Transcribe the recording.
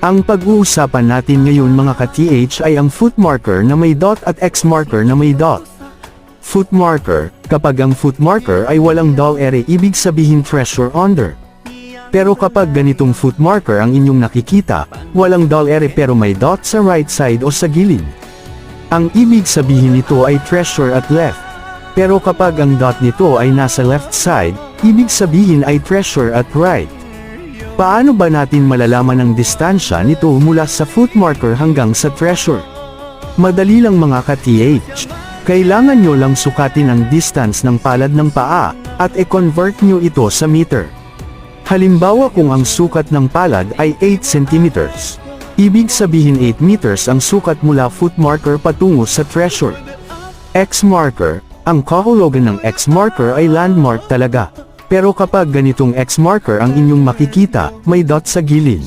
Ang pag-uusapan natin ngayon mga ka-TH ay ang foot marker na may dot at X marker na may dot. Foot marker, kapag ang foot marker ay walang dull area ibig sabihin treasure under. Pero kapag ganitong foot marker ang inyong nakikita, walang dull area pero may dot sa right side o sa gilid. Ang ibig sabihin nito ay treasure at left. Pero kapag ang dot nito ay nasa left side, ibig sabihin ay treasure at right. Paano ba natin malalaman ang distansya nito mula sa foot marker hanggang sa treasure? Madali lang mga ka-TH. Kailangan nyo lang sukatin ang distance ng palad ng paa, at i-convert nyo ito sa meter. Halimbawa kung ang sukat ng palad ay 8 cm. Ibig sabihin 8 meters ang sukat mula foot marker patungo sa treasure. X marker, ang kahulugan ng X marker ay landmark talaga. Pero kapag ganitong X marker ang inyong makikita, may dot sa gilid.